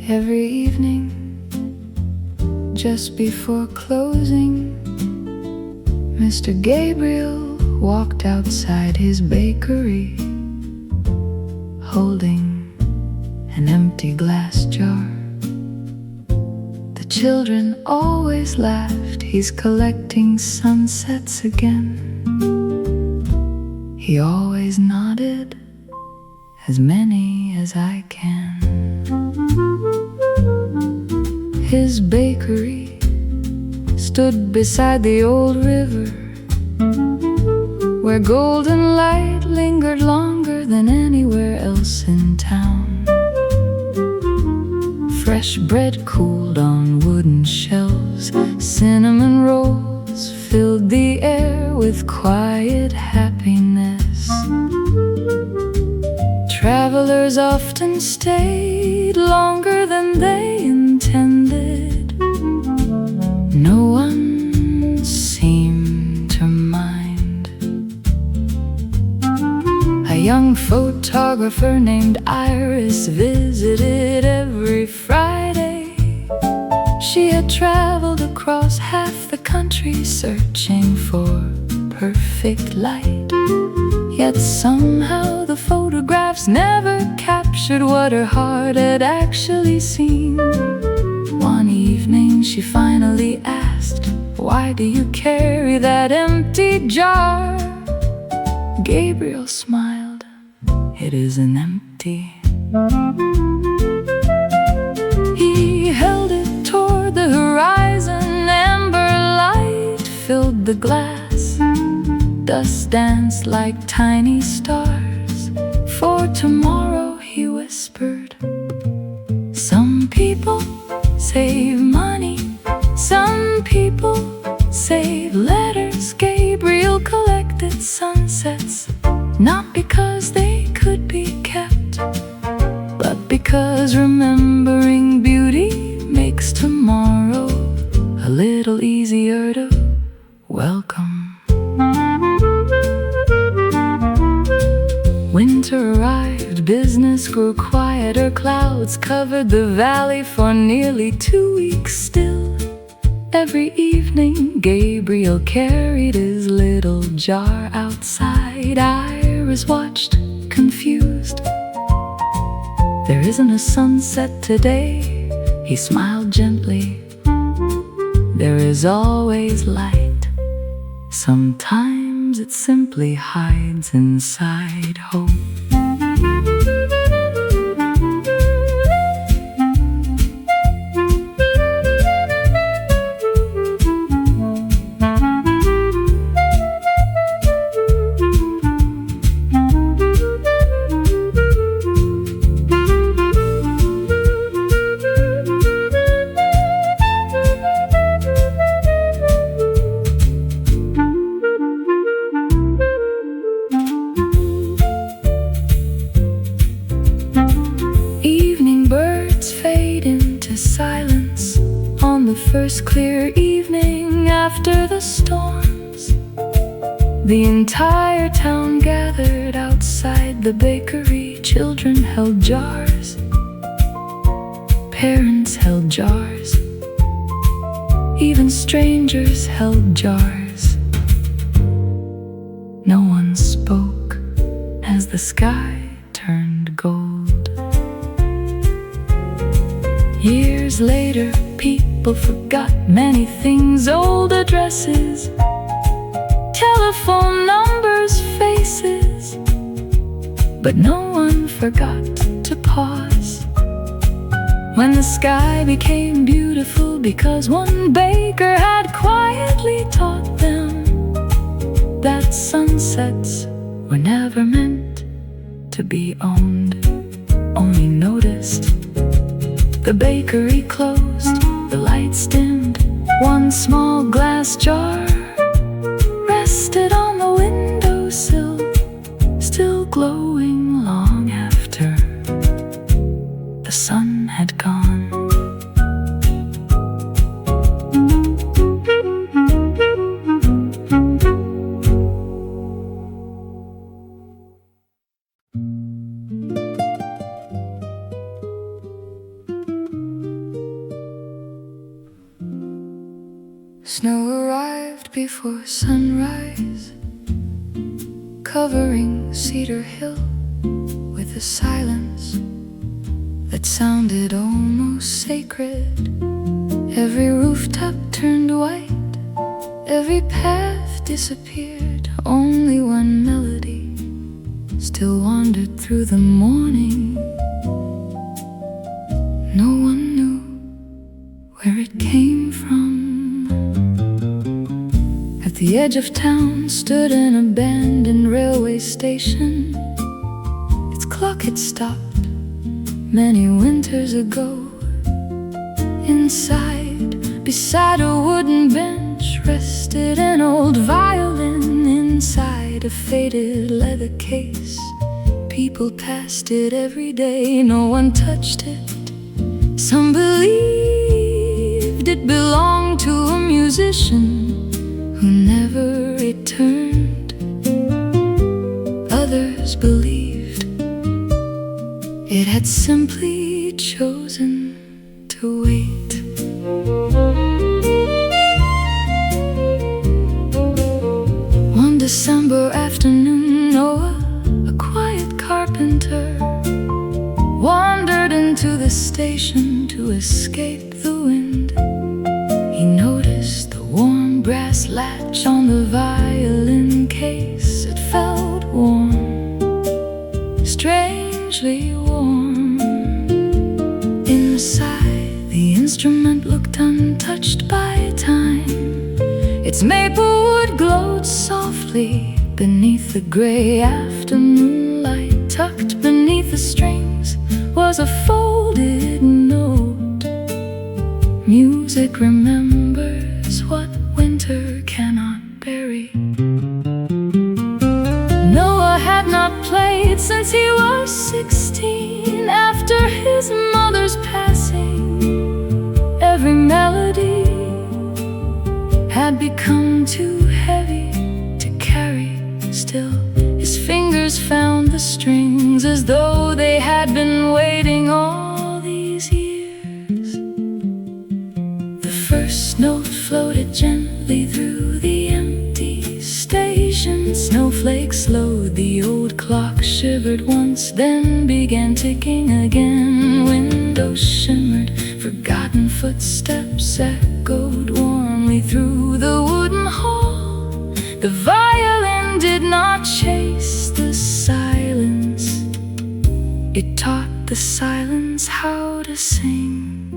Every evening, just before closing, Mr. Gabriel walked outside his bakery, holding an empty glass jar. The children always laughed, he's collecting sunsets again. He always nodded, as many as I can. His bakery stood beside the old river, where golden light lingered longer than anywhere else in town. Fresh bread cooled on wooden shelves, cinnamon rolls filled the air with quiet happiness. Travelers often stayed longer than they intended. No one seemed to mind. A young photographer named Iris visited every Friday. She had traveled across half the country searching for perfect light. Yet somehow the photographs never captured what her heart had actually seen. One evening she finally asked, "Why do you carry that empty jar?" Gabriel smiled, "It isn't empty." He held it toward the horizon, amber light filled the glass. Dust danced like tiny stars. For tomorrow, he whispered, "Some people save money, some people save letters." Gabriel collected sunsets, not because they could be kept, but because remembering beauty makes tomorrow a little easier to welcome. Winter arrived, business grew quieter, clouds covered the valley for nearly 2 weeks still. Every evening, Gabriel carried his little jar outside. Iris watched, confused. "There isn't a sunset today," he smiled gently. "There is always light. Sometimes it simply hides inside hope." Silence on the first clear evening after the storms. The entire town gathered outside the bakery. Children held jars, parents held jars, even strangers held jars. No one spoke as the sky turned gold. Years later, people forgot many things, old addresses, telephone numbers, faces, but no one forgot to pause when the sky became beautiful, because one baker had quietly taught them that sunsets were never meant to be owned, only noticed. The bakery closed, the lights dimmed. One small glass jar rested on the windowsill, still glowing long after the sun had gone. before sunrise, covering Cedar Hill with a silence that sounded almost sacred. Every rooftop turned white, every path disappeared. Only one melody still wandered through the morning. No one knew where it came from. At the edge of town stood an abandoned railway station. Its clock had stopped many winters ago. Inside, beside a wooden bench, rested an old violin. Inside a faded leather case, people passed it every day. No one touched it. Some believed it belonged to a musician who never returned. Others believed it had simply chosen to wait. One December afternoon, Noah, a quiet carpenter, wandered into the station to escape the wind. He noticed the warm brass latch on the violin case. It felt warm, strangely warm. Inside, the instrument looked untouched by time. Its maple wood glowed softly beneath the gray afternoon light. Tucked beneath the strings was a folded note. Music remembers what winter cannot bury. Noah had not played since he was 16. After his mother's passing, every melody had become too heavy to carry. Still, his fingers found the strings as though they had been waiting all these years. The first note floated gently through the empty station. Snowflakes slowed, the old clock shivered once, then began ticking again. Windows shimmered, forgotten footsteps echoed warmly through the wooden hall. The violin did not chase the silence, it taught the silence how to sing.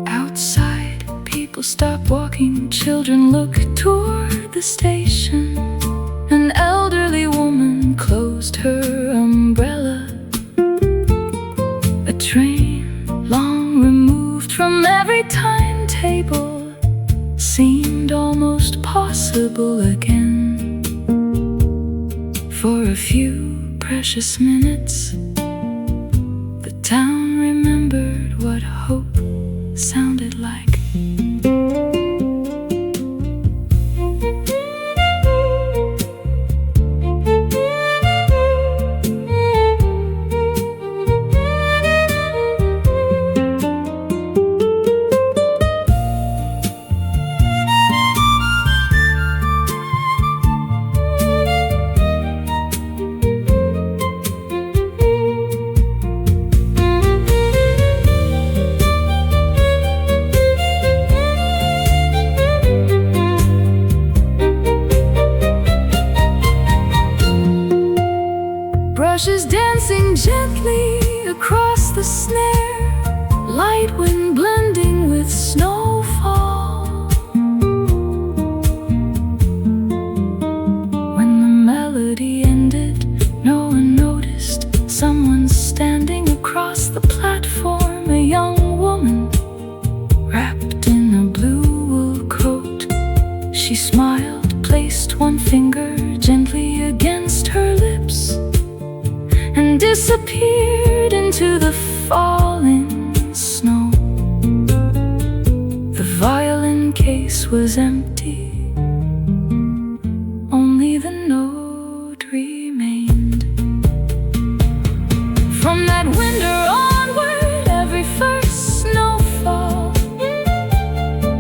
Outside, people stopped walking, children looked toward the station. An elderly woman closed her umbrella. A train long removed from every timetable seemed almost possible again. For a few precious minutes, the town remembered what hope sounded like. Brushes dancing gently across the snare, light wind blending with snowfall. When the melody ended, no one noticed someone standing across the platform. A young woman wrapped in a blue wool coat. She smiled, placed one finger gently against her lips, and disappeared into the falling snow. The violin case was empty, only the note remained. From that winter onward, every first snowfall,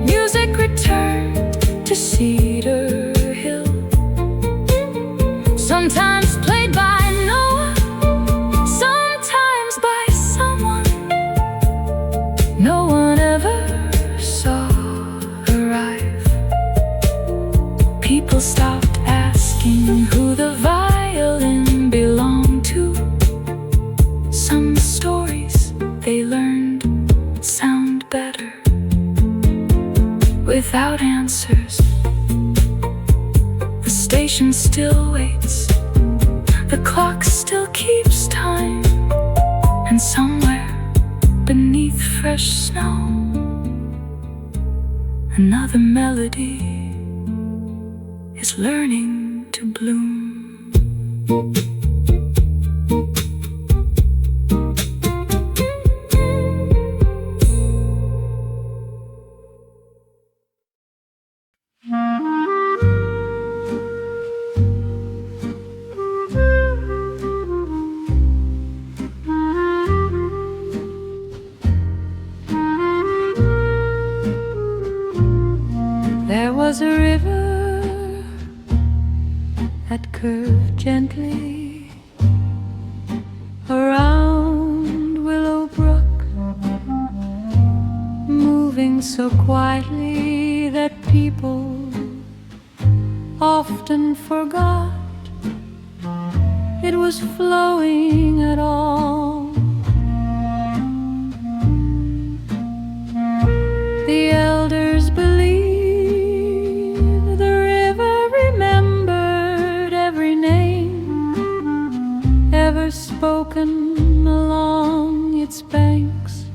music returned to without answers. The station still waits, the clock still keeps time, and somewhere beneath fresh snow, another melody is learning to bloom. There was a river that curved gently around Willow Brook, moving so quietly that people often forgot it was flowing at all. The elders believed the river remembered every name ever spoken along its banks.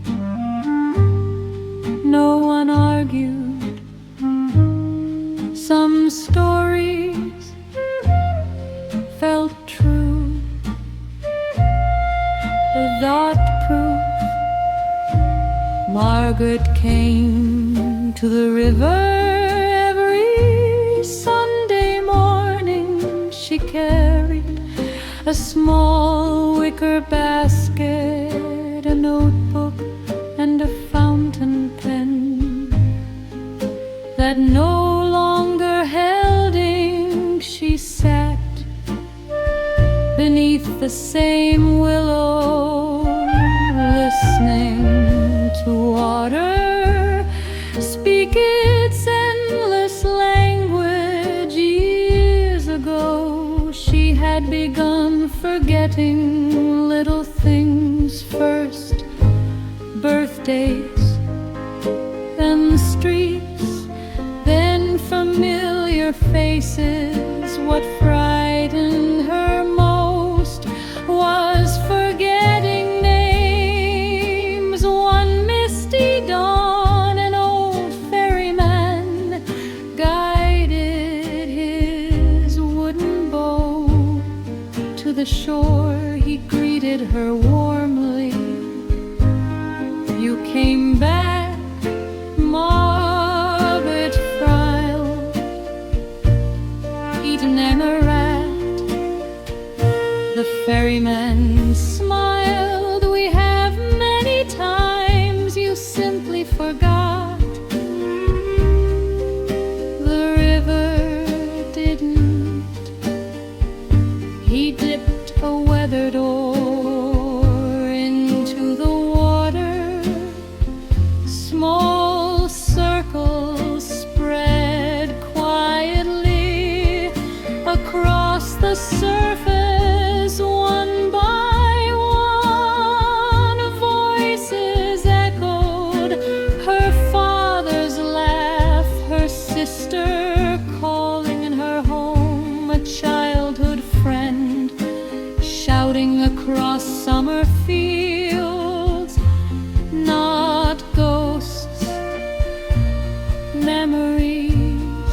No one argued. Some stories felt true. Without proof, Margaret came to the river every Sunday morning. She carried a small wicker basket, a notebook, and a fountain pen that no longer held ink. She sat beneath the same willow, listening to water speak its endless language. Years ago she had begun forgetting little things first, birthdays, then the streets, then familiar faces. What frightened her most was forgetting names. One misty dawn, an old ferryman guided his wooden boat to the shore. He greeted her warmly. You came back, Margaret Friel, eaten amaranth. The ferryman smiled. We have many times you simply forgot. The river didn't. He dipped a weathered oar into the water. Small circles spread quietly across the surface. One by one, voices echoed her father's laugh, her sister calling in her home, a childhood friend shouting across summer fields. Not ghosts, memories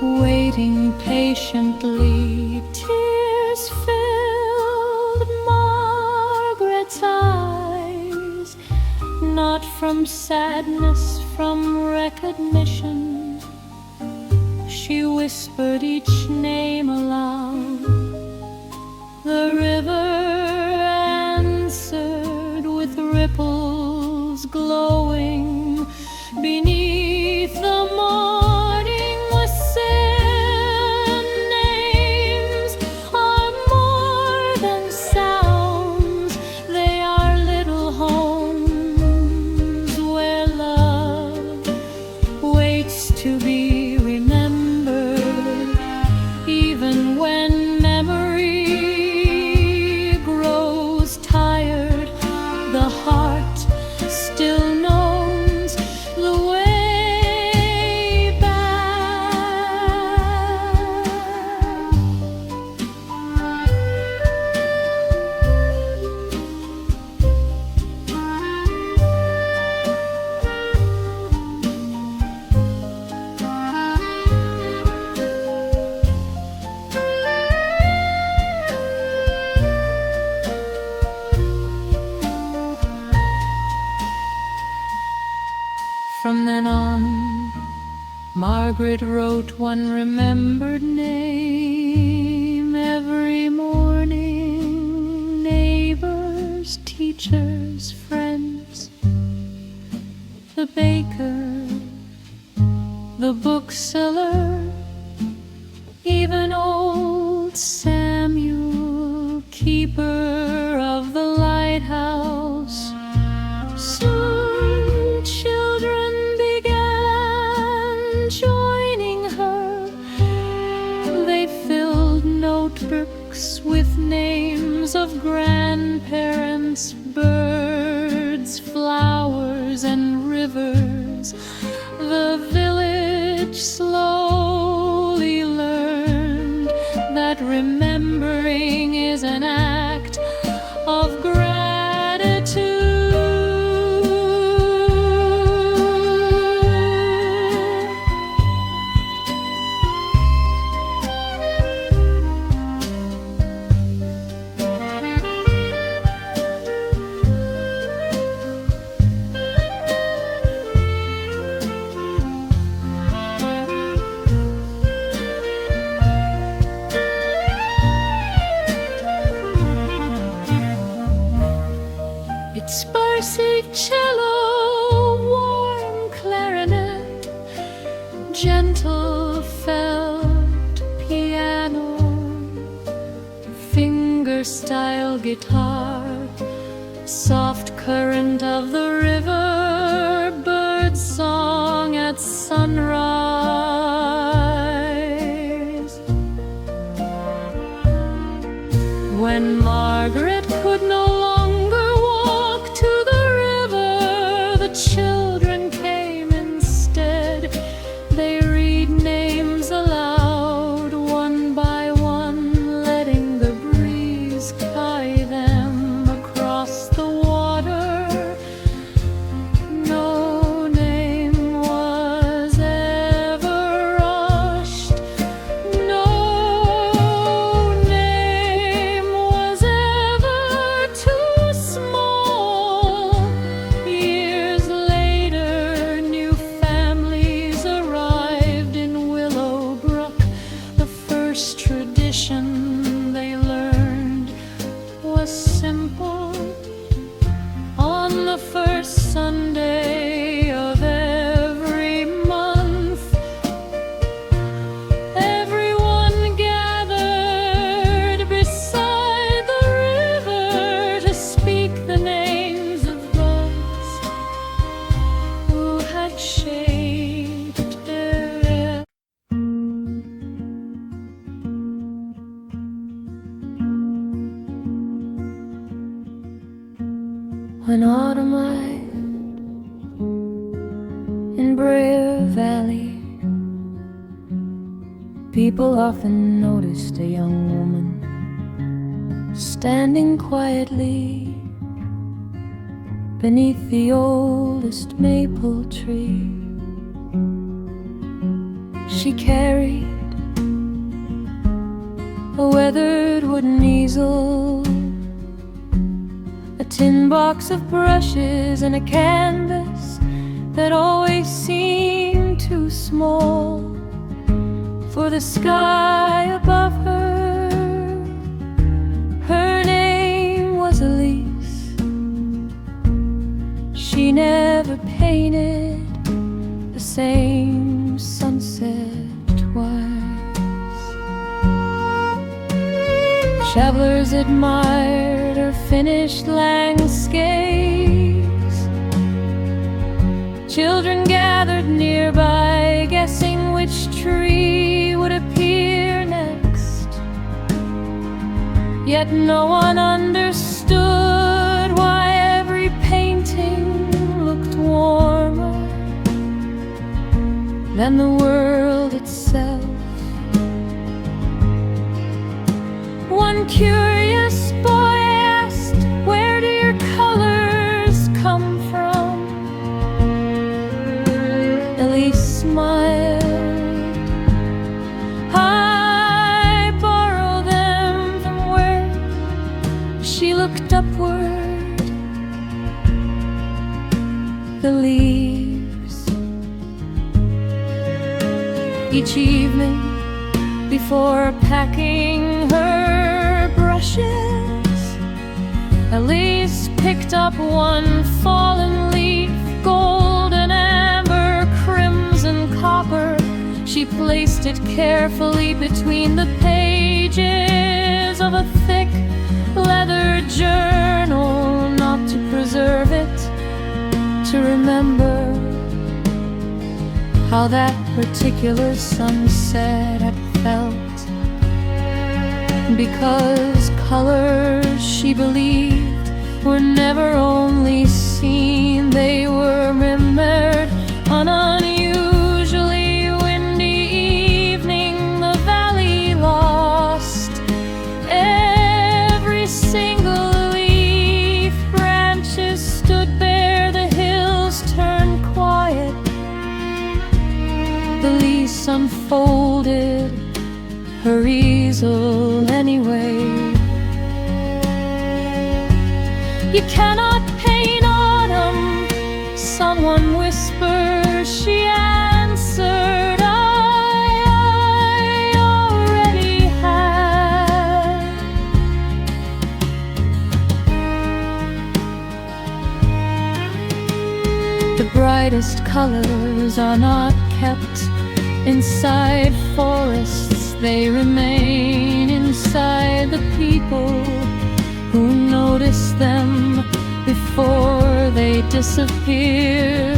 waiting patiently. Tears filled Margaret's eyes, not from sadness, from recognition. She whispered each name aloud. The river answered with ripples glowing beneath the morning. Listen, names are more than sounds. They are little homes where love waits to be remembered, even when memory grows tired. The heart still knows the way. From then on, Margaret wrote one remembered name every morning. Neighbors, teachers, friends, the baker, the bookseller, even old Samuel, keeper of the lighthouse. Soon children began joining her. They filled notebooks with names of grandparents, birds, flowers, and rivers. The village slowly learned that remembering is an act of gratitude. Sparsy cello, warm clarinet, gentle felt piano, finger-style guitar, soft current of the river, bird song at sunrise. When Margaret could no longer walk to the river, the children came instead. They read names aloud, one by one, letting the breeze carry them across the water. No name was ever rushed. No name was ever too small. Years later, new families arrived in Willowbrook. The first tradition they learned was simple. On the first Sunday of every month, everyone gathered beside the river to speak the names of those who had shaped it. When autumn arrived in Brer Valley, people often noticed a young woman standing quietly beneath the oldest maple tree. She carried a weathered wooden easel, a tin box of brushes, and a canvas that always seemed too small for the sky above her. Her name was Elise. She never painted the same sunset twice. Travelers admired her finished landscapes. Children gathered nearby, guessing which tree would appear next. Yet no one understood why every painting looked warmer than the world itself. One curious boy asked, "Where do your colors come from?" Elise smiled, "I borrow them from where." She looked upward. The leaves Each evening, before packing her brushes, Elise picked up one fallen leaf, golden, amber, crimson, copper. She placed it carefully between the pages of a thick leather journal, not to preserve it, to remember how that particular sunset had felt. Because colors, she believed, were never only seen, they were remembered. On an unusually windy evening, the valley lost every single leaf. Branches stood bare, the hills turned quiet. Elise unfolded her easel anyway. You cannot paint autumn, someone whispered. She answered, I already have. The brightest colors are not kept inside forests, they remain inside the people who notice them before they disappear.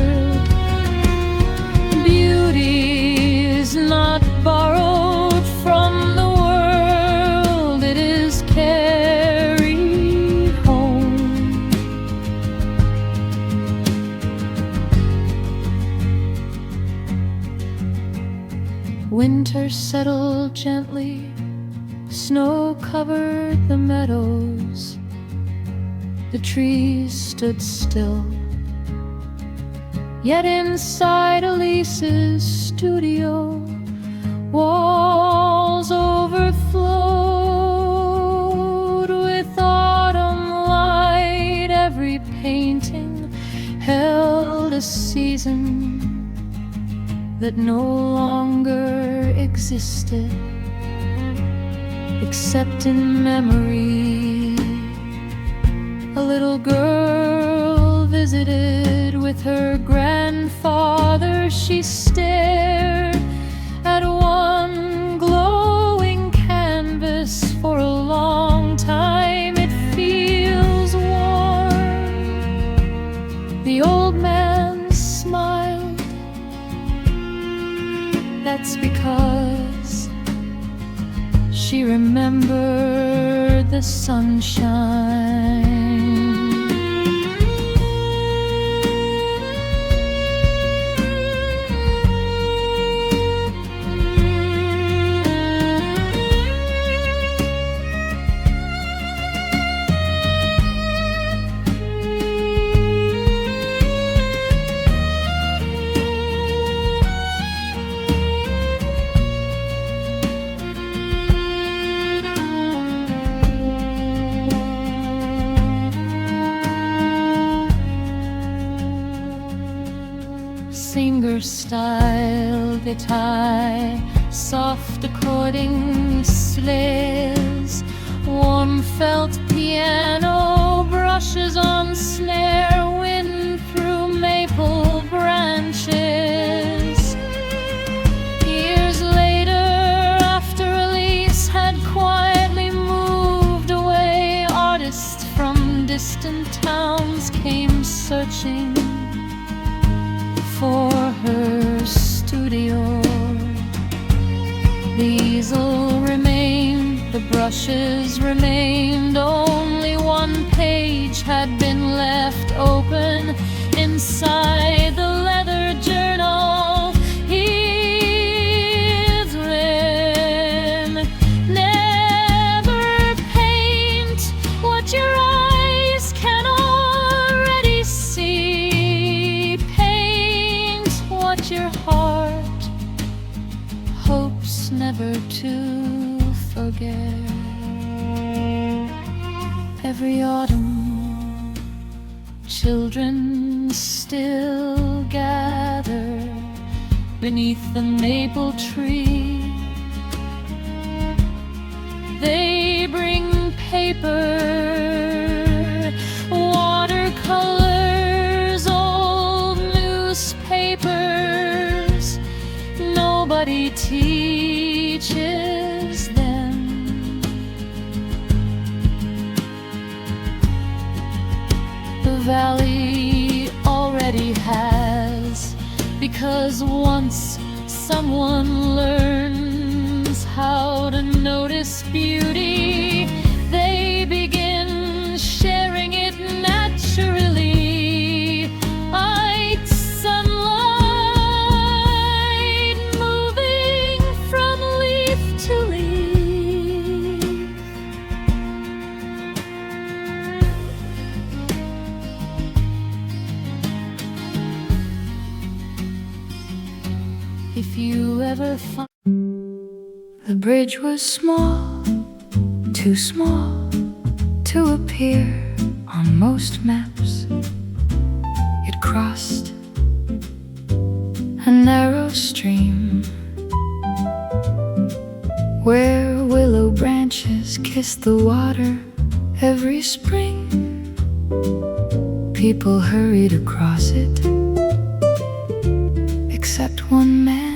Beauty is not borrowed from the world, it is carried home. Winter settled gently, snow covered the meadows, the trees stood still. Yet inside Elise's studio, walls overflowed with autumn light. Every painting held a season that no longer existed, except in memory. A little girl visited with her grandfather. She stared at one glowing canvas for a long time. It feels warm. The old man smiled. That's because she remembered the sunshine. Singer style, they tie soft according slays, warm felt piano brushes on snare, wind through maple branches. Years later, after Elise had quietly moved away, artists from distant towns came searching for her studio. The easel remained, the brushes remained, only one page had been left open inside the leather journal. He's written, never paint what your eyes can already see. Paint what your heart hopes never to forget. Every autumn, children still gather beneath the maple tree. They bring paper, watercolors, old newspapers. Nobody teaches them. The valley already has, because once someone learns how to notice beauty, they begin sharing it naturally. Like sunlight moving from leaf to leaf. If you ever find the bridge was small, too small to appear on most maps. It crossed a narrow stream where willow branches kissed the water every spring. People hurried across it, except one man.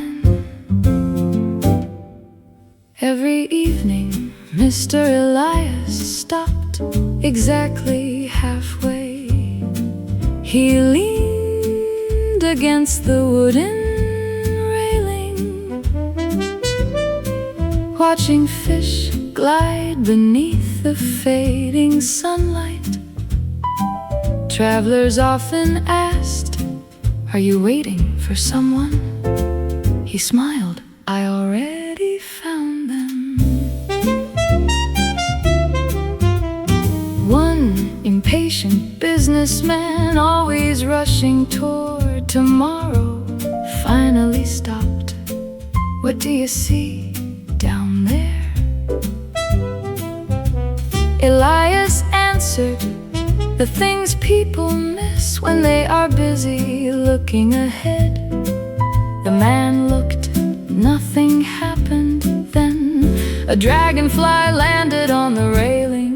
Every evening, Mr. Elias stopped exactly halfway. He leaned against the wooden railing, watching fish glide beneath the fading sunlight. Travelers often asked, "Are you waiting for someone?" He smiled, "I already found them." One impatient businessman, always rushing toward tomorrow, finally stopped. "What do you see down there?" Elias answered, "The things people miss when they are busy looking ahead." The man looked, nothing happened. Then a dragonfly landed on the railing.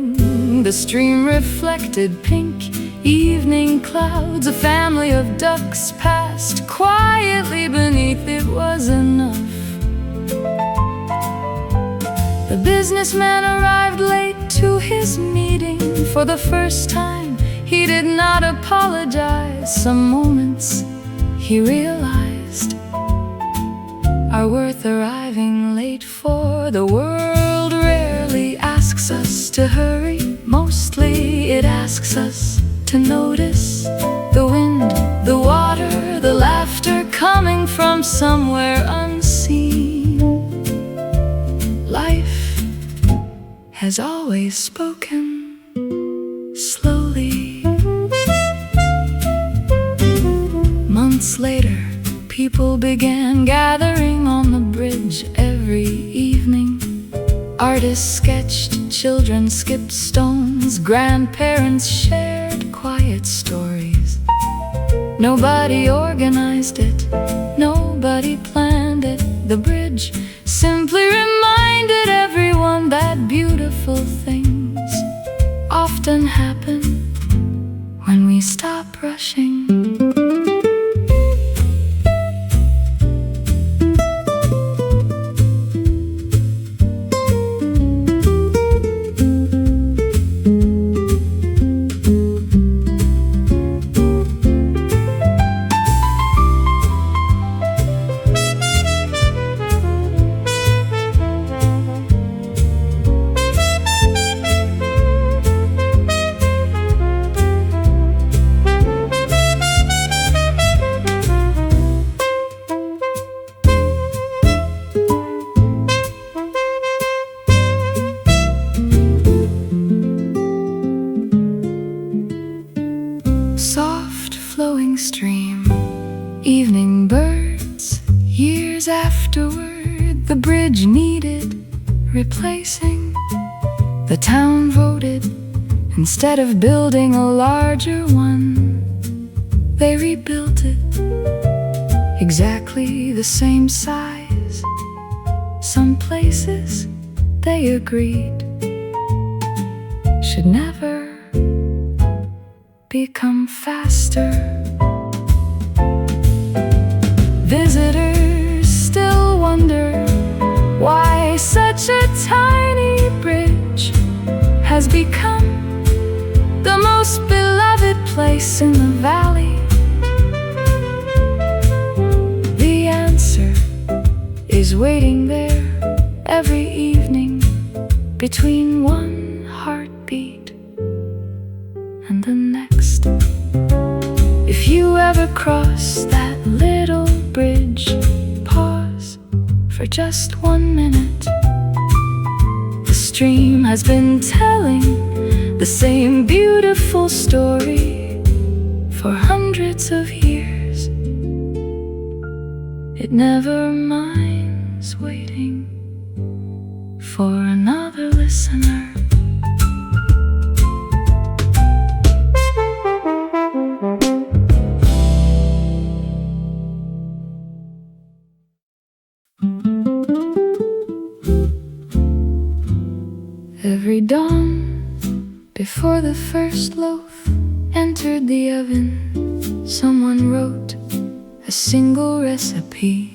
The stream reflected pink evening clouds. A family of ducks passed quietly beneath. It was enough. The businessman arrived late to his meeting. For the first time, he did not apologize. Some moments he realized are worth arriving late for. The world rarely asks us to hurry. Mostly it asks us to notice the wind, the water, the laughter coming from somewhere unseen. Life has always spoken slowly. Months later, people began gathering on the bridge every evening. Artists sketched, children skipped stones, grandparents shared quiet stories. Nobody organized it, nobody planned it. The bridge simply reminded everyone that beautiful things often happen when we stop rushing. Soft flowing stream, evening birds. Years afterward, the bridge needed replacing. The town voted, instead of building a larger one, they rebuilt it exactly the same size. Some places, they agreed, should never become faster. Visitors still wonder why such a tiny bridge has become the most beloved place in the valley. The answer is waiting there every evening between one heartbeat and the next. If you ever cross that little bridge, pause for just 1 minute. The stream has been telling the same beautiful story for hundreds of years. It never minds waiting for another listener. Every dawn, before the first loaf entered the oven, someone wrote a single recipe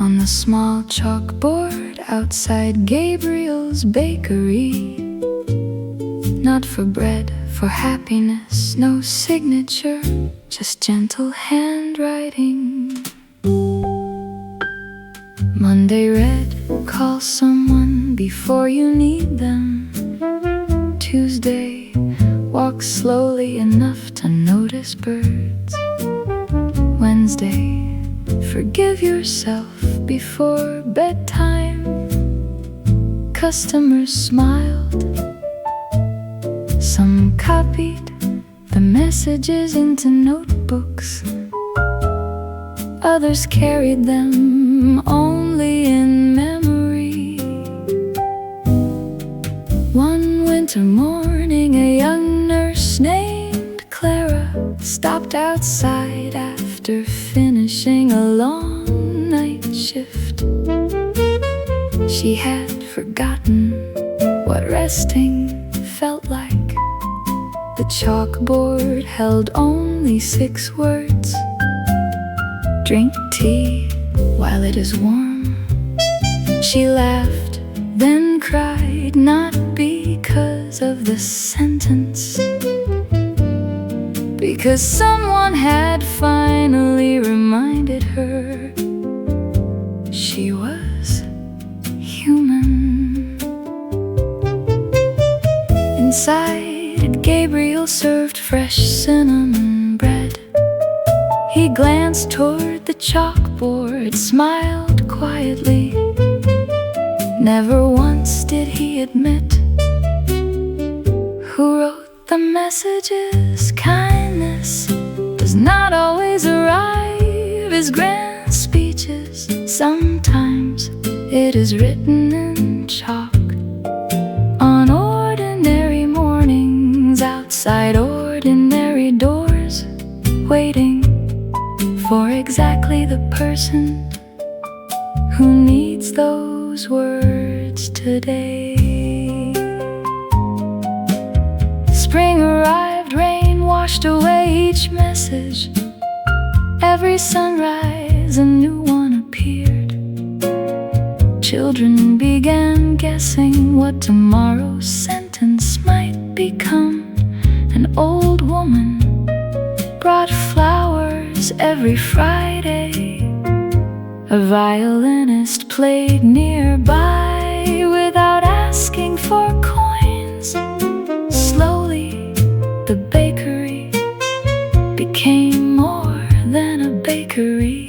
on the small chalkboard outside Gabriel's bakery. Not for bread, for happiness, no signature, just gentle handwriting. Monday red, call someone before you need them. Tuesday, walk slowly enough to notice birds. Wednesday, forgive yourself before bedtime. Customers smiled. Some copied the messages into notebooks. Others carried them only in memory. One winter morning, a young nurse named Clara stopped outside after finishing a long night shift. She had forgotten what resting felt like. The chalkboard held only 6 words: drink tea while it is warm. She laughed, then cried, not because of the sentence, because someone had finally reminded her she was human. Inside, Gabriel served fresh cinnamon bread. He glanced toward the chalkboard, smiled quietly. Never once did he admit who wrote the messages. Kindness does not always arrive as grand speeches. Sometimes it is written in chalk on ordinary mornings, outside ordinary doors, waiting for exactly the person who needs those words today. Spring arrived, rain washed away each message. Every sunrise a new one appeared. Children began guessing what tomorrow's sentence might become. An old woman brought flowers every Friday. A violinist played nearby without asking for coins. Slowly, the bakery became more than a bakery.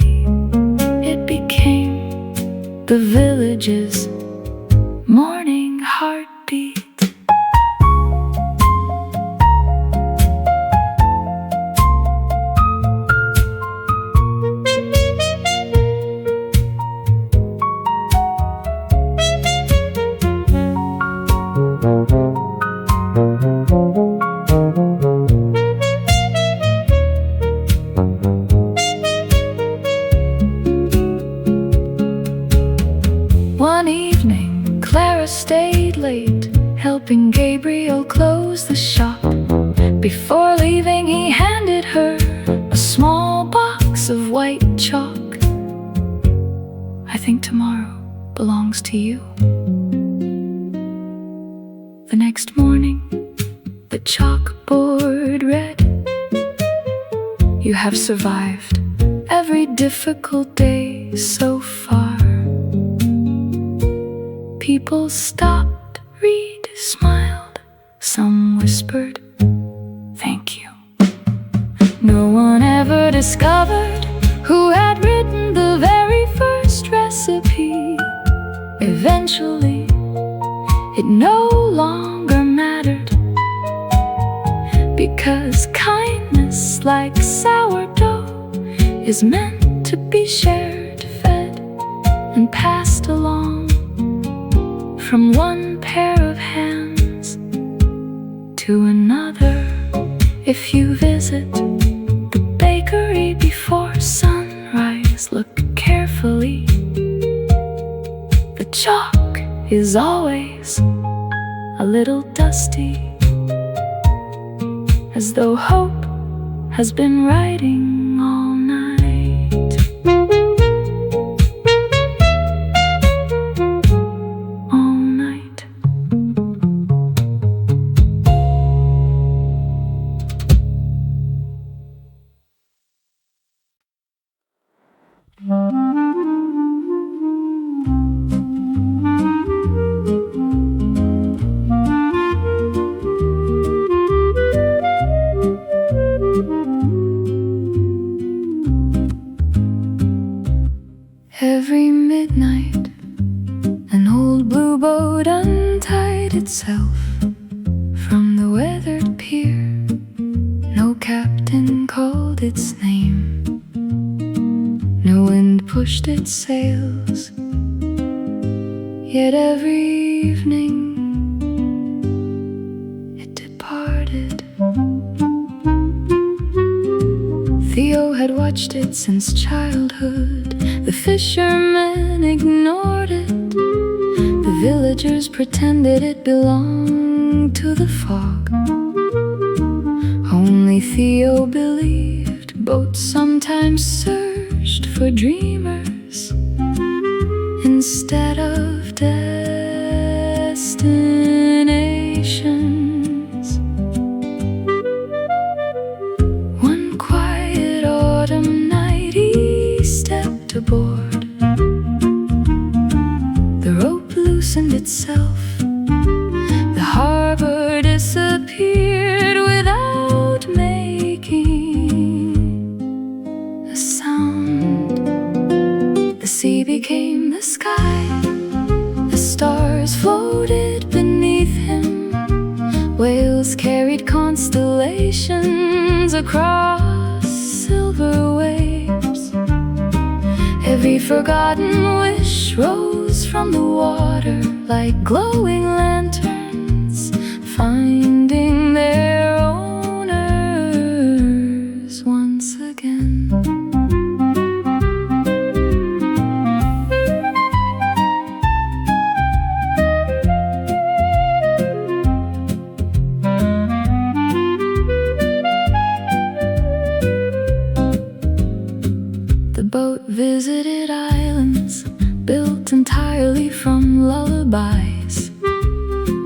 It became the village's morning heartbeat. close the shop. Before leaving, he handed her a small box of white chalk. I think tomorrow belongs to you. The next morning, the chalkboard read, you have survived every difficult day so far. People stopped, read, smiled, some whispered, thank you. No one ever discovered who had written the very first recipe. Eventually, it no longer mattered, because kindness, like sourdough, is meant to be shared, fed, and passed along from one pair of hands to another. If you visit the bakery before sunrise, look carefully. The chalk is always a little dusty, as though hope has been writing all night. All night. Every midnight, an old blue boat untied itself from the weathered pier. No captain called its name, no wind pushed its sails. Yet every evening it departed. Theo had watched it since childhood. The fishermen ignored it. The villagers pretended it belonged to the fog. Only Theo believed boats sometimes searched for dreamers instead of destinations. One quiet autumn night he stepped aboard. The rope loosened itself. The harbor disappeared without making a sound. The sea became the sky. The stars floated beneath him. Whales carried constellations across silver waves. Every forgotten wish rose from the water like glowing lanterns, finding their owners once again. The boat visited islands built entirely from lullabies,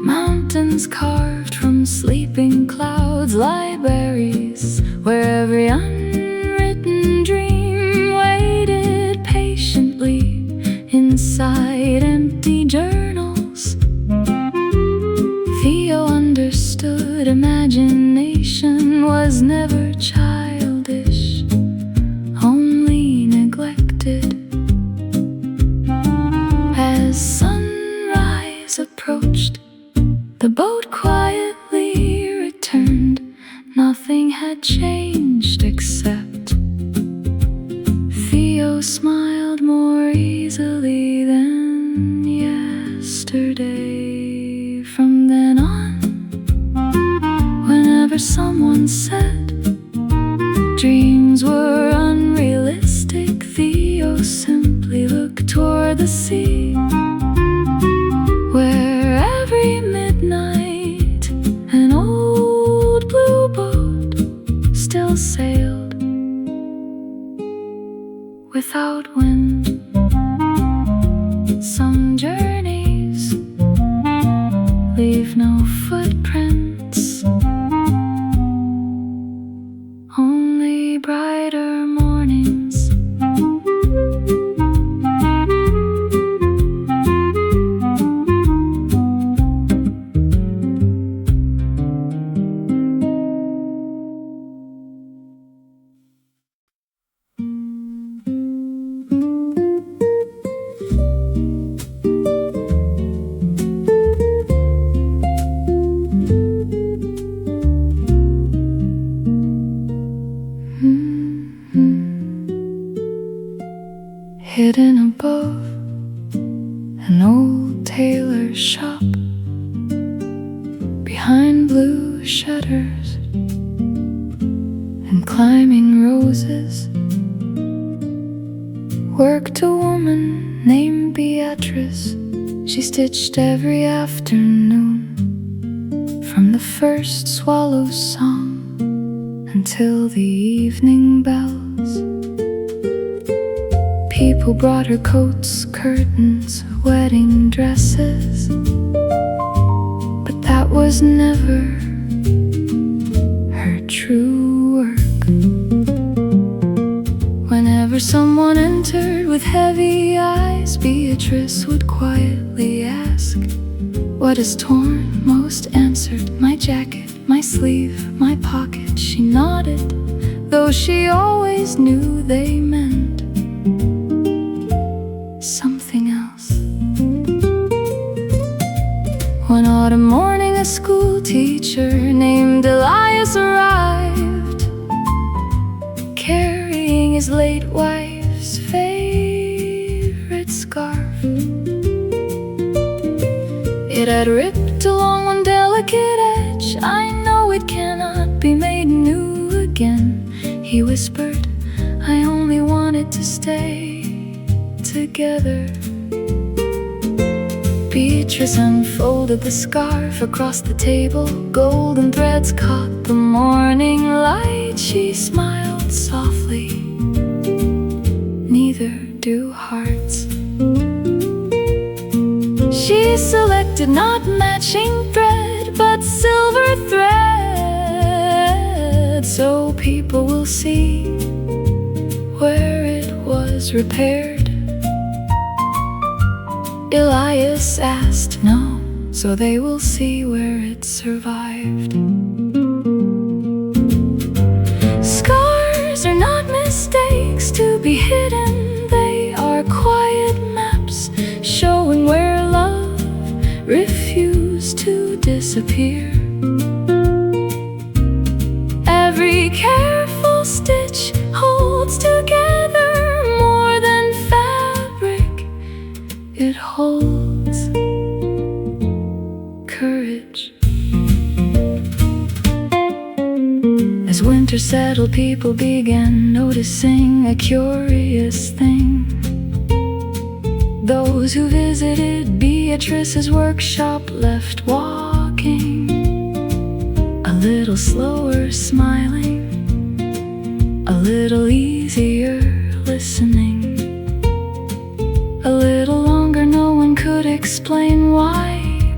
mountains carved from sleeping clouds, libraries where every unwritten dream waited patiently inside empty journals. Theo understood imagination was never childish, only neglected. As sunrise approached, the boat quietly returned. Nothing had changed except Theo smiled more easily than yesterday. From then on, whenever someone said dreams were unrealistic, Theo simply looked toward the sea, where every midnight an old without wind. Some journeys leave no footprints, only brighter mornings. Hidden above an old tailor's shop, behind blue shutters and climbing roses, worked a woman named Beatrice. She stitched every afternoon, from the first swallow's song until the evening bells. People brought her coats, curtains, wedding dresses, but that was never her true work. Whenever someone entered with heavy eyes, Beatrice would quietly ask, "What is torn?" Most answered, "My jacket, my sleeve, my pocket." She nodded, though she always knew they meant something else. One autumn morning, a school teacher named Elias arrived, carrying his late wife's favorite scarf. It had ripped along one delicate edge. "I know it cannot be made new again," he whispered. "I only wanted to stay together." Beatrice unfolded the scarf across the table. Golden threads caught the morning light. She smiled softly. Neither do hearts. She selected not matching thread, but silver thread, so people will see where it was repaired. Elias asked, "No, so they will see where it survived." Scars are not mistakes to be hidden. They are quiet maps showing where love refused to disappear. Every careful stitch holds together more than fabric. It holds courage. As winter settled, people began noticing a curious thing. Those who visited Beatrice's workshop left walking a little slower, smiling, a little easier listening, a little longer. No one could explain why.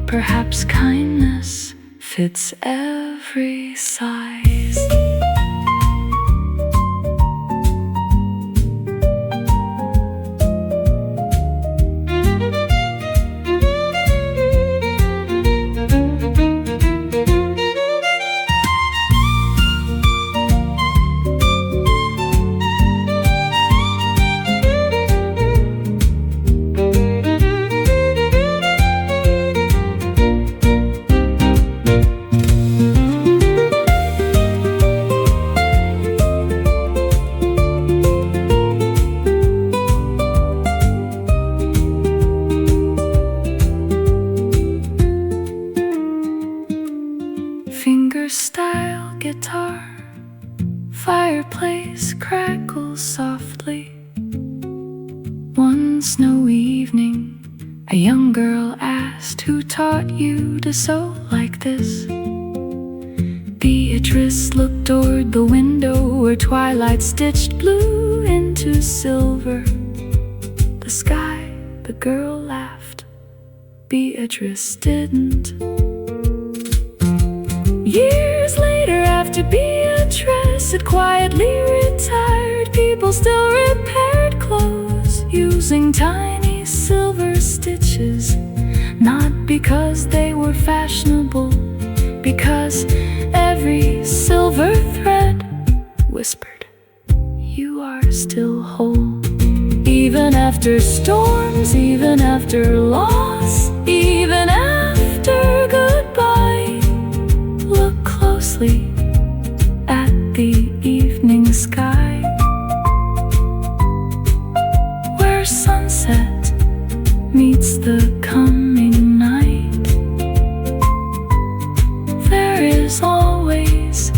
Perhaps kindness fits every size. Fingerstyle guitar, fireplace crackles softly. One snowy evening, a young girl asked, "Who taught you to sew like this?" Beatrice looked toward the window where twilight stitched blue into silver. The sky, the girl laughed. Beatrice didn't. Years later, after Beatrice had quietly retired, people still repaired clothes using tiny silver stitches. Not because they were fashionable, because every silver thread whispered, "You are still whole." Even after storms, even after loss, even after goodbye, look closely at the evening sky, where sunset meets the coming night. There is always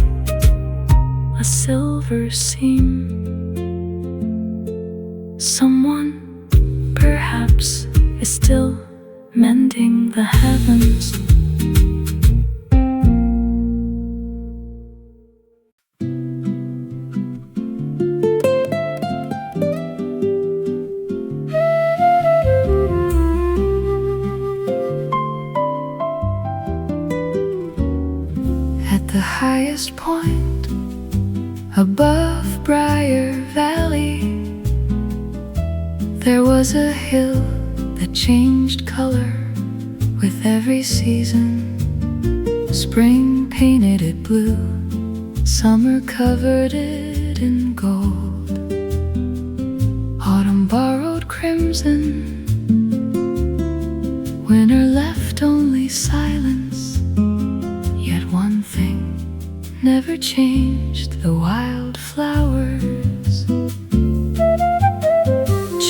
a silver seam. Someone, perhaps, is still mending the heavens. At the highest point above Briar Valley, there was a hill that changed color with every season. Spring painted it blue, summer covered it in gold, autumn borrowed crimson, winter left only silence. Yet one thing never changed: the wildflowers.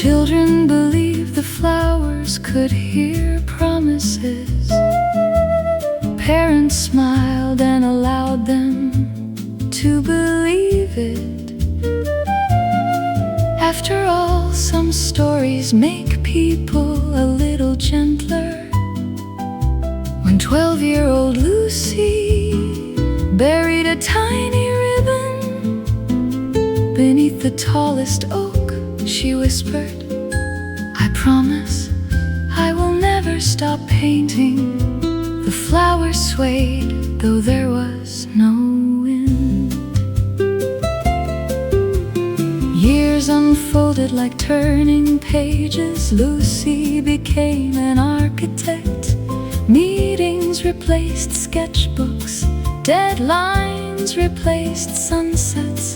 Children believed the flowers could hear promises. Parents smiled and allowed them to believe it. After all, some stories make people a little gentler. When 12-year-old Lucy buried a tiny ribbon beneath the tallest oak, she whispered, "I promise I will never stop painting." The flowers swayed, though there was no wind. Years unfolded like turning pages. Lucy became an architect. Meetings replaced sketchbooks. Deadlines replaced sunsets.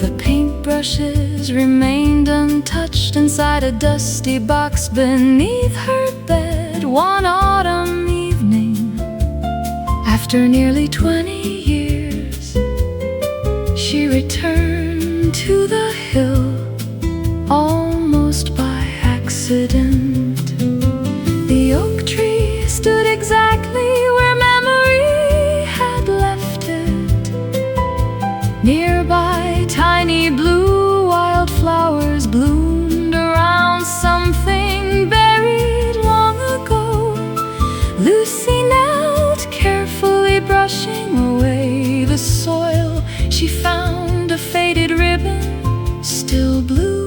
The paintbrushes remained untouched inside a dusty box beneath her bed. One autumn evening, after nearly 20 years, she returned to the hill, almost by accident. The oak tree stood exactly where memory had left it. Nearby, tiny blue wildflowers bloomed around something buried long ago. Lucy knelt, carefully brushing away the soil. She found a faded ribbon, still blue,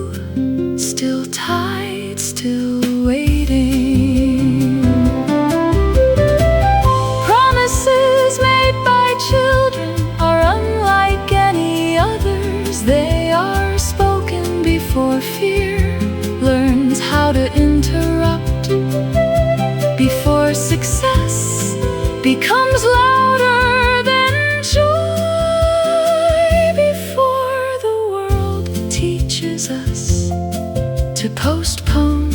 still tied, still waiting. Promises made by children are unlike any others. They are spoken before fear learns how to interrupt, before success becomes louder than joy, before the world teaches us to postpone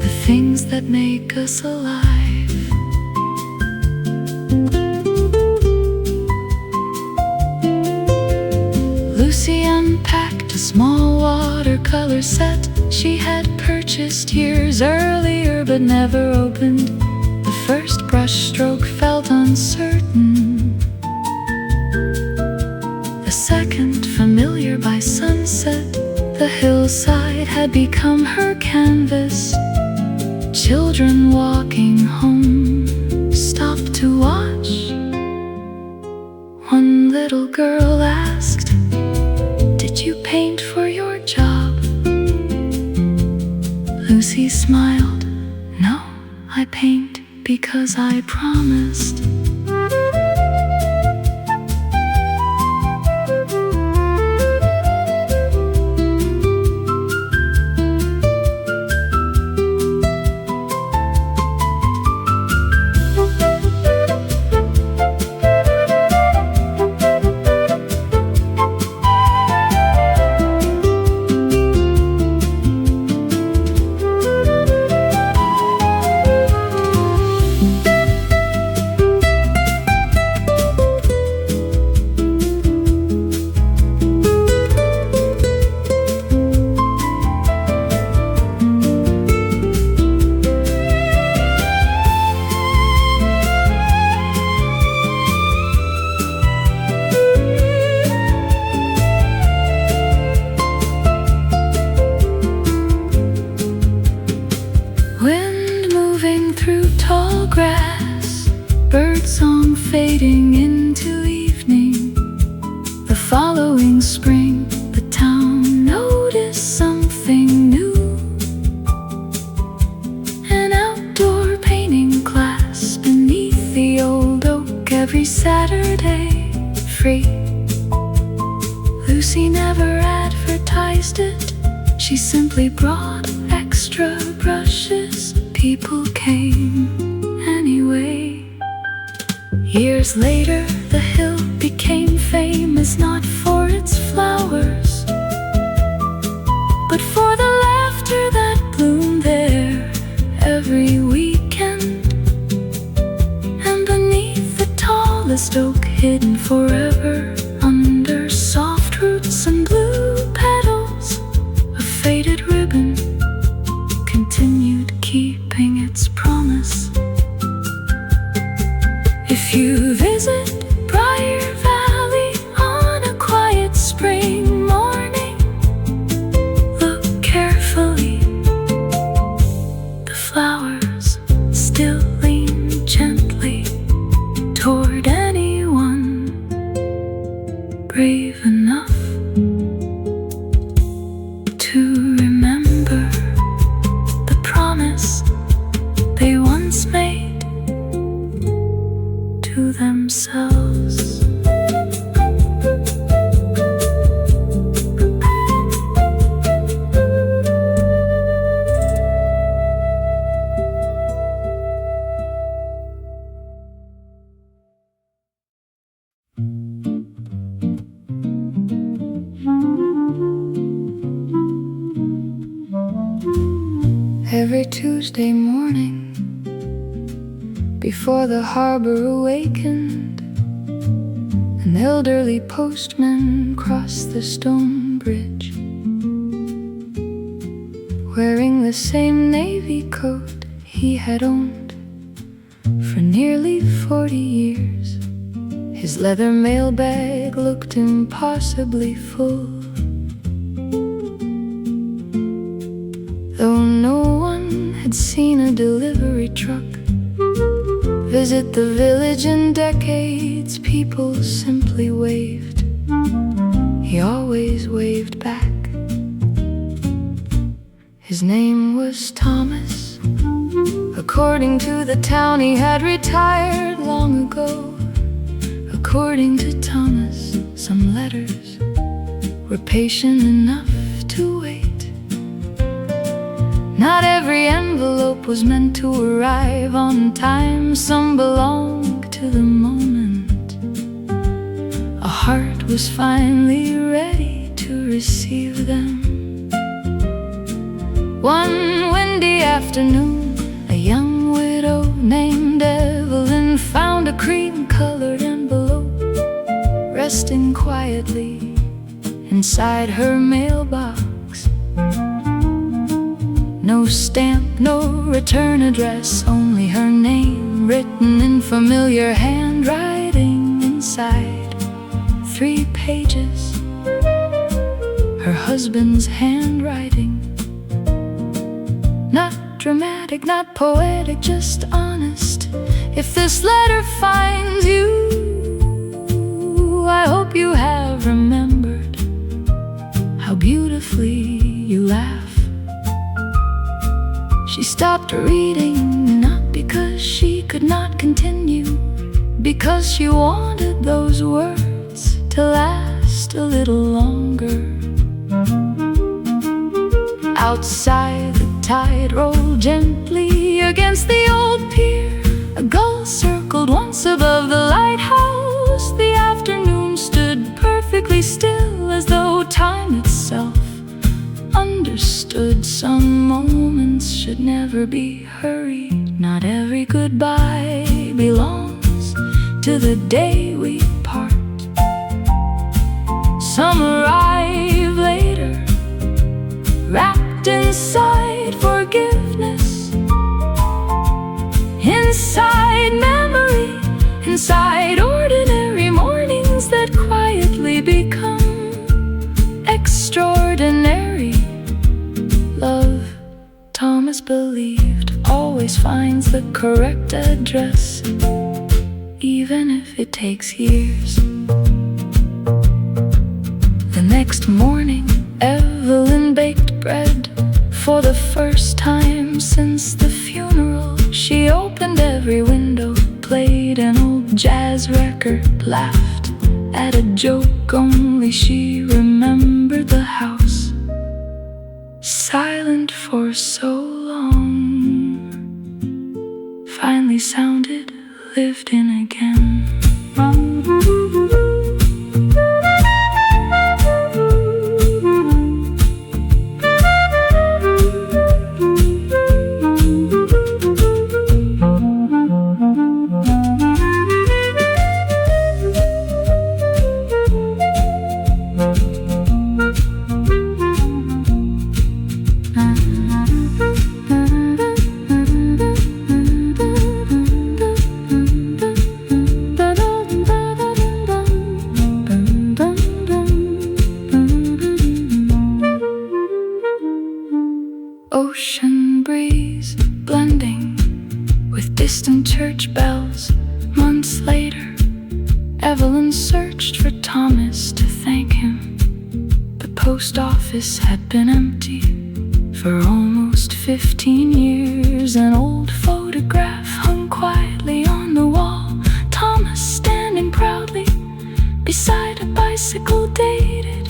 the things that make us alive. Lucy unpacked a small watercolor set she had purchased years earlier but never opened. The first brushstroke felt uncertain, the second familiar by sunset. The hillside had become her canvas. Children walking home stopped to watch. little girl asked, "Did you paint for your job?" Lucy smiled, "No, I paint because I promised." Birdsong fading into evening. The following spring, the town noticed something new. An outdoor painting class beneath the old oak every Saturday, free. Lucy never advertised it, she simply brought extra brushes. People came anyway. Years later, the hill became famous not for its flowers, but for the laughter that bloomed there every weekend. And beneath the tallest oak, hidden forever under soft roots and blue petals, a faded ribbon continued keeping its promise. If you visit Briar Valley on a quiet spring morning, look carefully. The flowers still lean gently toward anyone brave enough to remember the promise they once made to themselves. Every Tuesday morning, before the harbor awakened, an elderly postman crossed the stone bridge, wearing the same navy coat he had owned for nearly 40 years. His leather mailbag looked impossibly full, though no one had seen a delivery truck visit the village in decades. People simply waved. He always waved back. His name was Thomas. According to the town, he had retired long ago. According to Thomas, some letters were patient enough to wait. Not every envelope was meant to arrive on time. Some belonged to the moment. A heart was finally ready to receive them. One windy afternoon, a young widow named Evelyn found a cream-colored envelope resting quietly inside her mailbox. No stamp, no return address, only her name written in familiar handwriting inside 3 pages. Her husband's handwriting. Not dramatic, not poetic, just honest. If this letter finds you, I hope wanted those words to last a little longer. Outside, the tide rolled gently against the old pier. A gull circled once above the lighthouse. The afternoon stood perfectly still, as though time itself understood some moments should never be hurried. Not every goodbye belongs to the day we part. Some arrive later, wrapped inside forgiveness, inside memory, inside ordinary mornings that quietly become extraordinary. Love, Thomas believed, always finds the correct address, even if it takes years. The next morning, Evelyn baked bread for the first time since the funeral. She opened every window, played an old jazz record, laughed at a joke only she remembered. The house, silent for so long, finally sounded lived in again. Ocean breeze blending with distant church bells. Months later, Evelyn searched for Thomas to thank him. The post office had been empty for almost 15 years. An old photograph hung quietly on the wall. Thomas standing proudly beside a bicycle dated.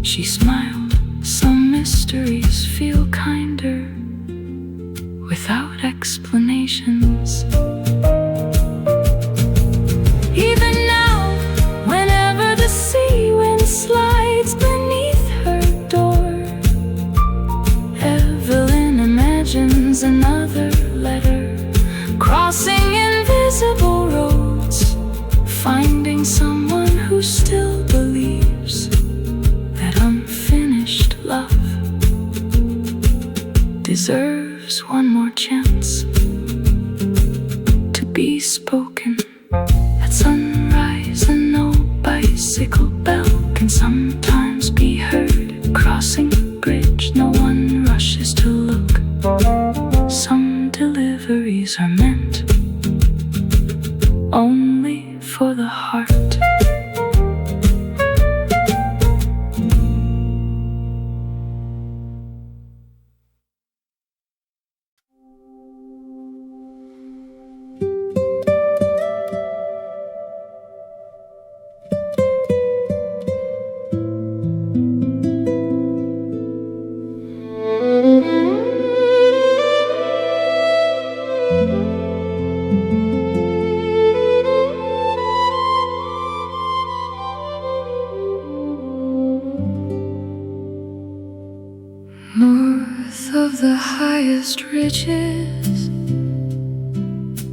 She smiled. Some mysteries feel kinder without explanations. Even now, whenever the sea wind slides beneath her door, Evelyn imagines another letter, crossing invisible roads, finding someone who still believes that unfinished love deserves one more chance to be spoken. At sunrise, a no bicycle bell can sometimes be heard. Crossing the bridge, no one rushes to look. Some deliveries are meant only for the heart. North of the highest ridges,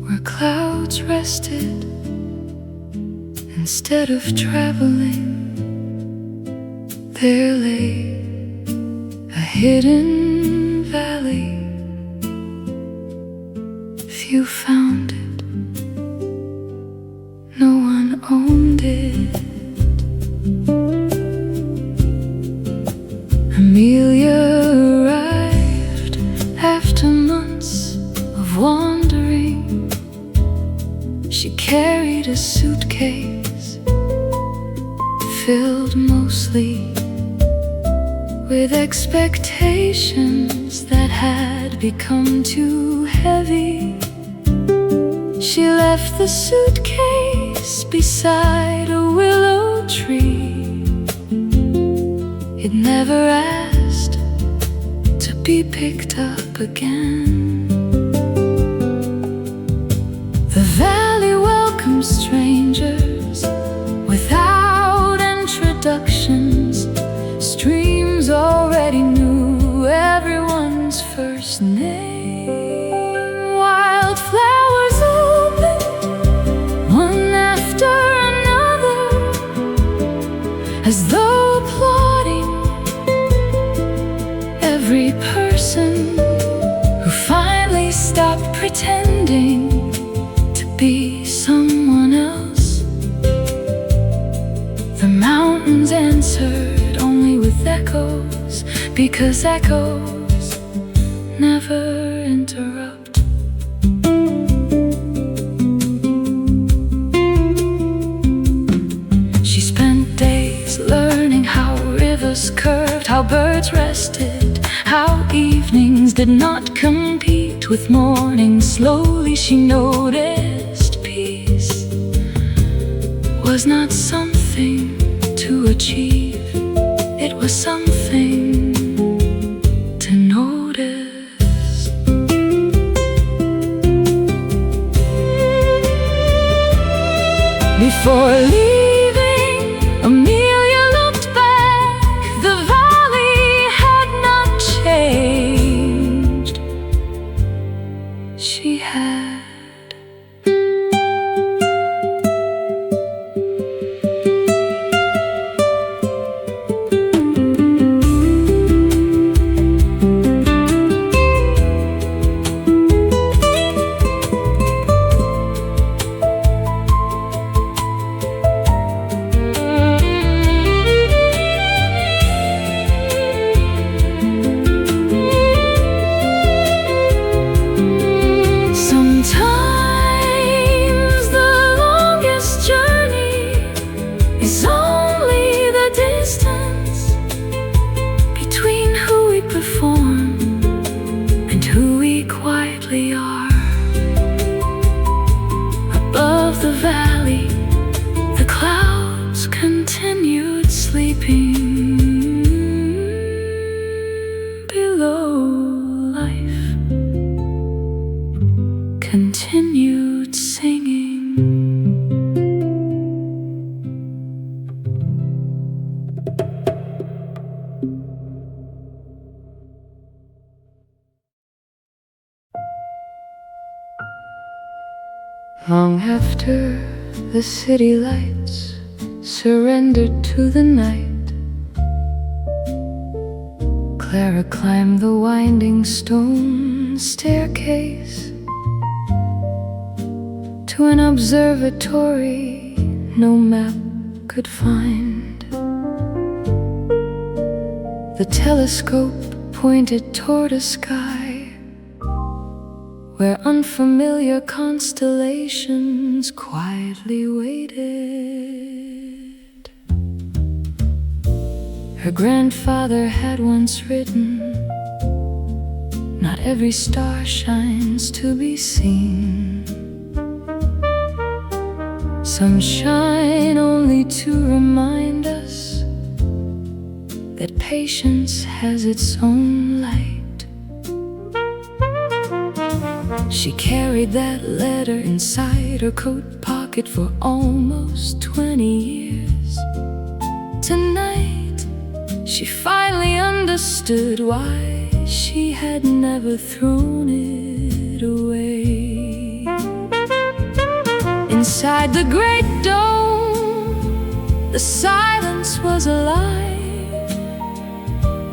where clouds rested, instead of traveling, there lay a hidden valley. Few found it, no one owned it. Amelia arrived after months of wandering. She carried a suitcase filled mostly with expectations that had become too heavy. She left the suitcase place beside a willow tree. It never asked to be picked up again. The valley welcomes strangers without introductions. Streams already knew everyone's first name. Wildflowers opened one after another, as though applauding every person who finally stopped pretending to be someone else. The mountains answered only with echoes, because echoes never interrupt. She spent days learning how rivers curved, how birds rested, how evenings did not compete with mornings. Slowly she noticed peace was not something to achieve, it was something to notice. Before leaving, Amelia looked back. The valley had not changed. She had. Above the valley, the clouds continued sleeping. Below, life continued singing. Long after the city lights surrendered to the night, Clara climbed the winding stone staircase to an observatory no map could find. The telescope pointed toward a sky where unfamiliar constellations quietly waited. Her grandfather had once written, "Not every star shines to be seen. Some shine only to remind us that patience has its own light." She carried that letter inside her coat pocket for almost 20 years. Tonight, she finally understood why she had never thrown it away. Inside the great dome, the silence was alive.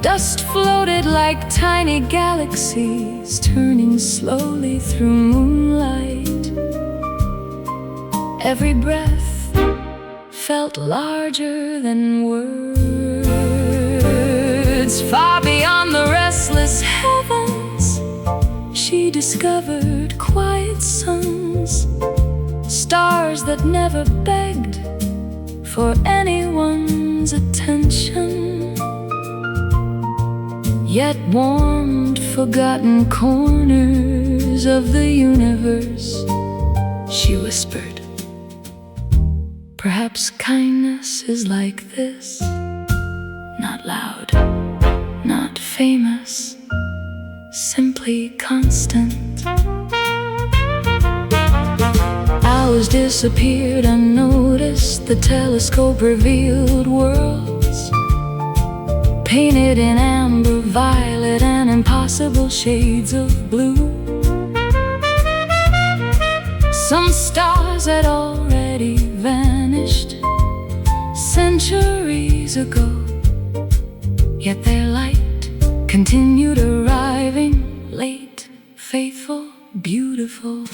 Dust floated like tiny galaxies, turning slowly through moonlight. Every breath felt larger than words. Far beyond the restless heavens, she discovered quiet suns, stars that never begged for anyone's attention, yet warmed forgotten corners of the universe. She whispered, Perhaps kindness is like this, not loud, not famous, simply constant. Hours disappeared unnoticed, the telescope revealed worlds painted in amber, violet, and impossible shades of blue. Some stars had already vanished centuries ago, yet their light continued arriving late, faithful, beautiful.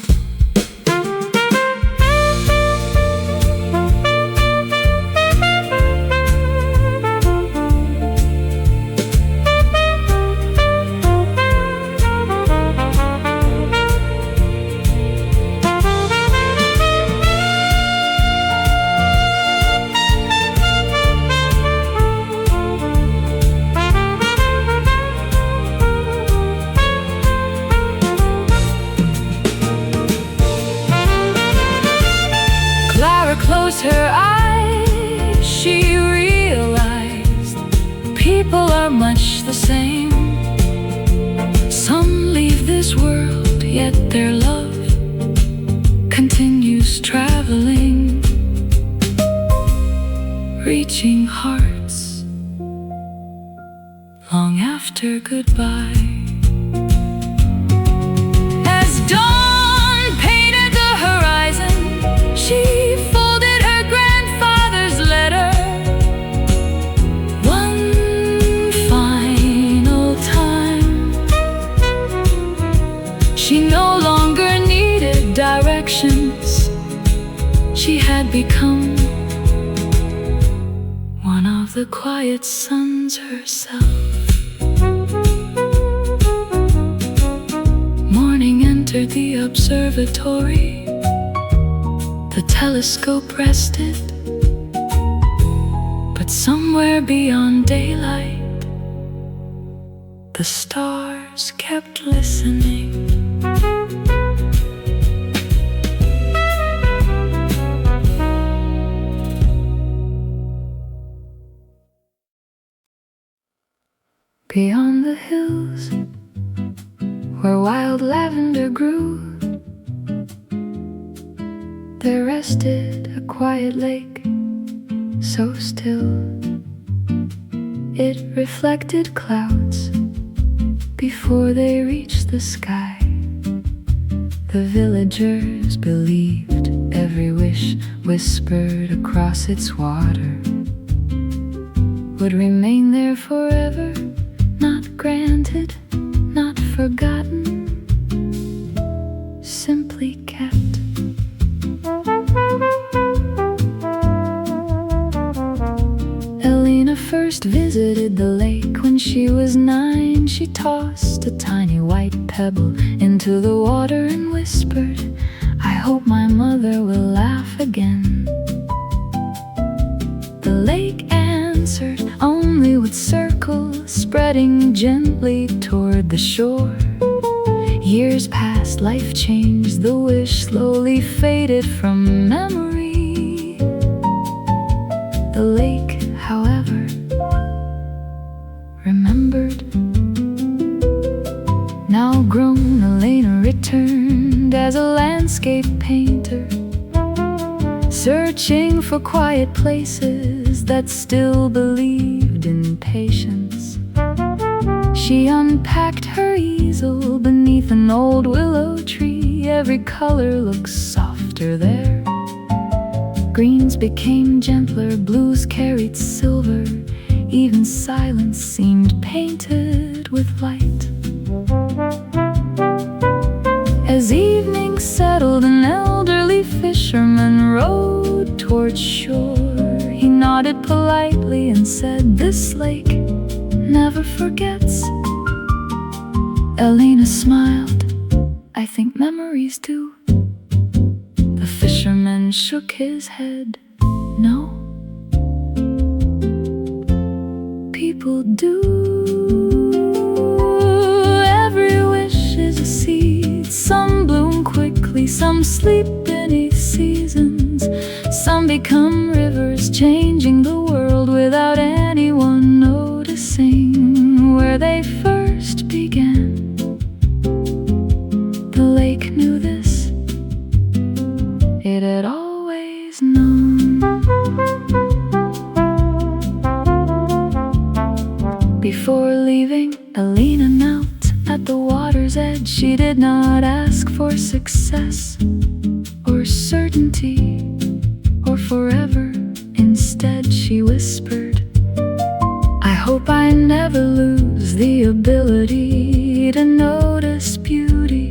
Closed her eyes, she realized people are much the same. Some leave this world, yet their love continues traveling, reaching hearts long after goodbye. As dawn painted the horizon, she no longer needed directions. She had become one of the quiet suns herself. Morning entered the observatory. The telescope rested, but somewhere beyond daylight, the stars kept listening. Beyond the hills, where wild lavender grew, there rested a quiet lake, so still. It reflected clouds before they reached the sky. The villagers believed every wish whispered across its water would remain there forever. Not granted, not forgotten, simply kept. Elena first visited the lake when she was 9. She tossed a tiny white pebble into the water and whispered, "I hope my mother will laugh again." The lake answered only with circles spreading gently toward the shore. Years passed, life changed, the wish slowly faded from memory. The lake, however, remembered. Now grown, Elena returned as a landscape painter, searching for quiet places that still believed in patience. She unpacked her easel beneath an old willow tree. Every color looks softer there. Greens became gentler, blues carried silver. Even silence seemed painted with light. As evening settled, an elderly fisherman rowed toward shore. He nodded politely and said, "This lake never forgets." Elena smiled. "I think memories do." The fisherman shook his head. "No, people do. Every wish is a seed. Some bloom quickly, some sleep beneath seasons, some become real. changing the world without anyone noticing where they first began. The lake knew this, it had always known. Before leaving, Alina knelt at the water's edge. She did not ask for success or certainty or forever. Instead, she whispered, I hope I never lose the ability to notice beauty.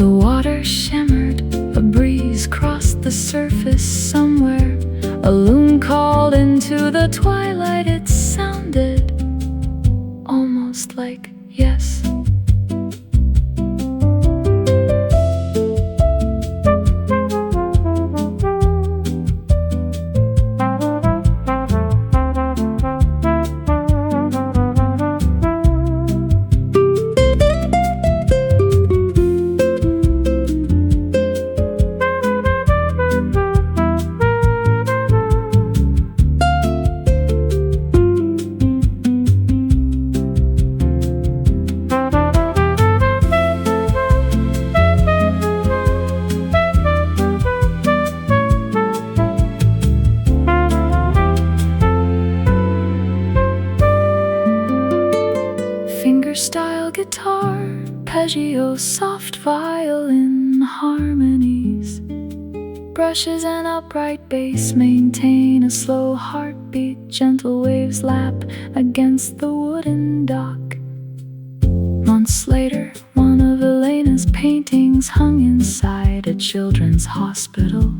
The water shimmered, a breeze crossed the surface somewhere. A loon called into the twilight. It sounded almost like yes. Fingerstyle guitar, arpeggio, soft violin harmonies. Brushes and upright bass maintain a slow heartbeat. Gentle waves lap against the wooden dock. Months later, one of Elena's paintings hung inside a children's hospital.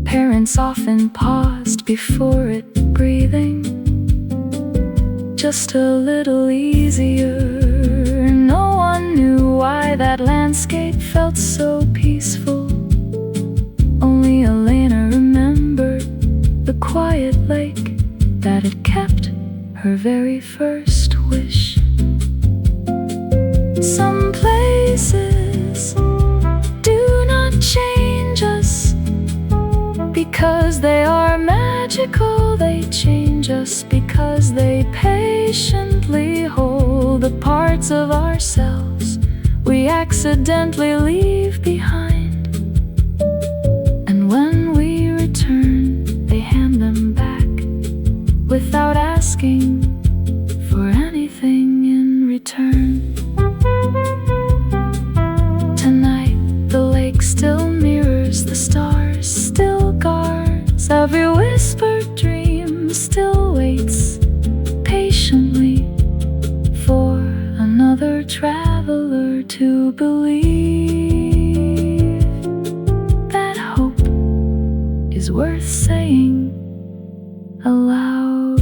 Parents often paused before it, breathing just a little easier. No one knew why that landscape felt so peaceful. Only Elena remembered the quiet lake that had kept her very first wish. Some places do not change us because they are magical. They change us because they patiently hold the parts of ourselves we accidentally leave behind. And when we return, they hand them back without asking for anything in return. Tonight, the lake still mirrors the stars, still guards every whispered dream, still waits patiently for another traveler to believe that hope is worth saying aloud.